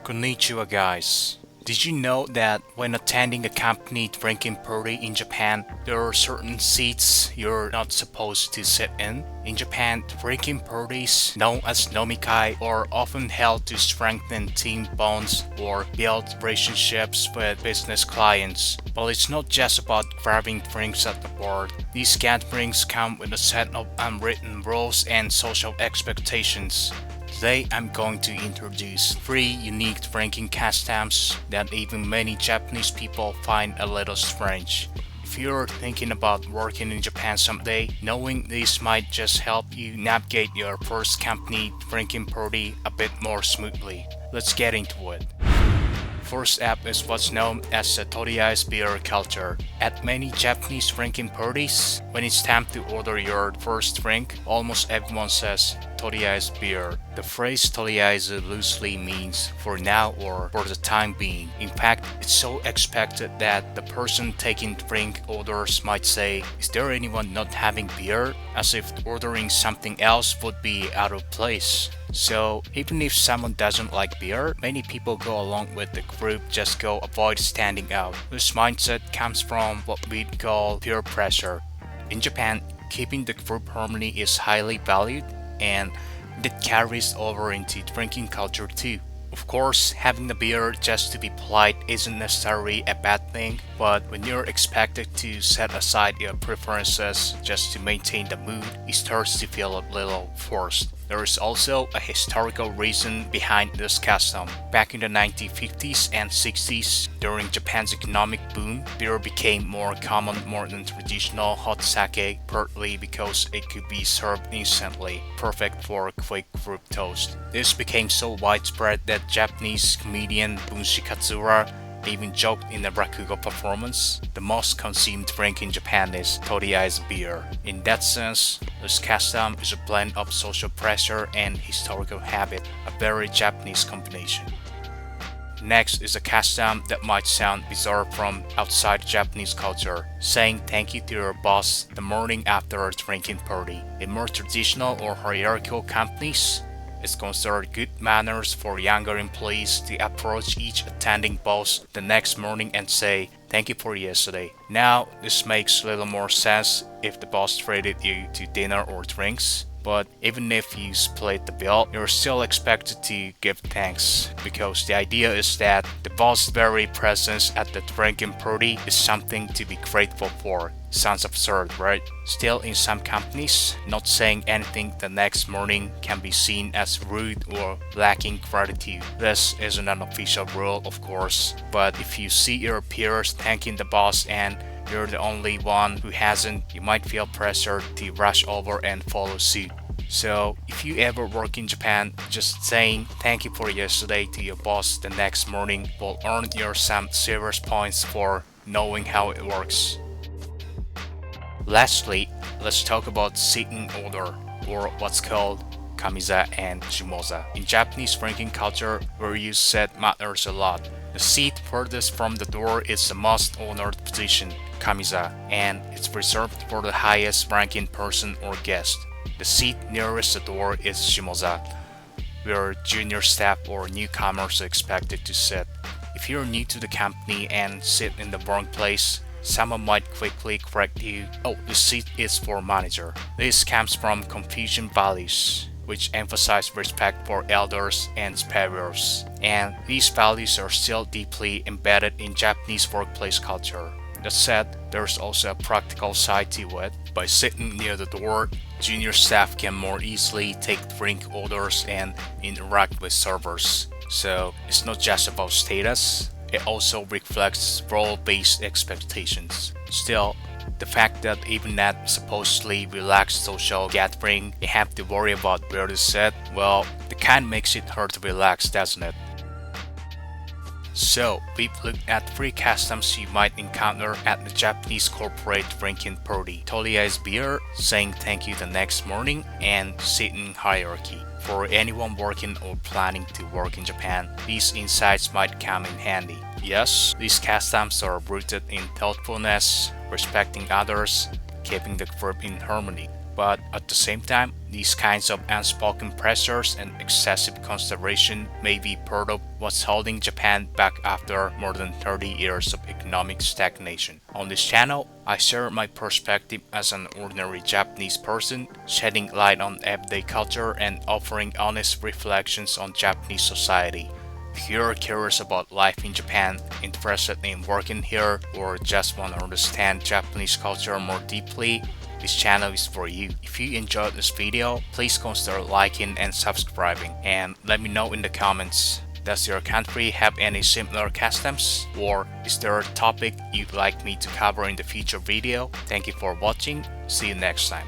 Konnichiwa guys. Did you know that when attending a company drinking party in Japan, there are certain seats you're not supposed to sit in? In Japan, drinking parties, known as nomikai, are often held to strengthen team bonds or build relationships with business clients. But it's not just about grabbing drinks at the bar. These gatherings come with a set of unwritten rules and social expectations. Today I'm going to introduce 3 unique drinking customs that even many Japanese people find a little strange. If you're thinking about working in Japan someday, knowing this might just help you navigate your first company drinking party a bit more smoothly. Let's get into it. First up is what's known as the Toriai's beer culture. At many Japanese drinking parties, when it's time to order your first drink, almost everyone says Toriai's beer. The phrase Toriai's loosely means for now or for the time being. In fact, it's so expected that the person taking drink orders might say, "Is there anyone not having beer?" as if ordering something else would be out of place. So even if someone doesn't like beer, many people go along with the group just to avoid standing out. This mindset comes from what we'd call peer pressure. In Japan, keeping the group harmony is highly valued, and that carries over into drinking culture too. Of course, having a beer just to be polite isn't necessarily a bad thing, but when you're expected to set aside your preferences just to maintain the mood, it starts to feel a little forced. There is also a historical reason behind this custom. Back in the 1950s and 60s, during Japan's economic boom, beer became more common more than traditional hot sake, partly because it could be served instantly, perfect for a quick group toast. This became so widespread that Japanese comedian Bunshi Katsura even joked in a rakugo performance, "The most consumed drink in Japan is Toriai's beer." In that sense, this custom is a blend of social pressure and historical habit, a very Japanese combination. Next is a custom that might sound bizarre from outside Japanese culture, saying thank you to your boss the morning after a drinking party. In more traditional or hierarchical companies, it's considered good manners for younger employees to approach each attending boss the next morning and say, "Thank you for yesterday." Now, this makes a little more sense if the boss treated you to dinner or drinks. But even if you split the bill, you're still expected to give thanks, because the idea is that the boss' very presence at the drinking party is something to be grateful for. Sounds absurd, right? Still, in some companies, not saying anything the next morning can be seen as rude or lacking gratitude. This isn't an official rule, of course, but if you see your peers thanking the boss and you're the only one who hasn't, you might feel pressured to rush over and follow suit. So, if you ever work in Japan, just saying thank you for yesterday to your boss the next morning will earn you some serious points for knowing how it works. Lastly, let's talk seat sitting order, or what's called kamiza and shimoza. In Japanese drinking culture, where you sit matters a lot. The seat furthest from the door is the most honored position, kamiza, and it's reserved for the highest ranking person or guest. The seat nearest the door is shimoza, where junior staff or newcomers are expected to sit. If you're new to the company and sit in the wrong place, someone might quickly correct you, "Oh, the seat is for manager." This comes from Confucian values, which emphasize respect for elders and superiors. And these values are still deeply embedded in Japanese workplace culture. That said, there's also a practical side to it. By sitting near the door, junior staff can more easily take drink orders and interact with servers. So it's not just about status, it also reflects role-based expectations. Still, the fact that even at supposedly relaxed social gathering, you have to worry about where to sit, well, that kind makes it hard to relax, doesn't it? So, we've looked at 3 customs you might encounter at the Japanese corporate drinking party: Toriai's beer, saying thank you the next morning, and seating hierarchy. For anyone working or planning to work in Japan, these insights might come in handy. Yes, these customs are rooted in thoughtfulness, respecting others, keeping the group in harmony. But at the same time, these kinds of unspoken pressures and excessive consideration may be part of what's holding Japan back after more than 30 years of economic stagnation. On this channel, I share my perspective as an ordinary Japanese person, shedding light on everyday culture and offering honest reflections on Japanese society. If you're curious about life in Japan, interested in working here, or just want to understand Japanese culture more deeply, this channel is for you. If you enjoyed this video, please consider liking and subscribing, and let me know in the comments. Does your country have any similar customs? Or is there a topic you'd like me to cover in the future video? Thank you for watching. See you next time.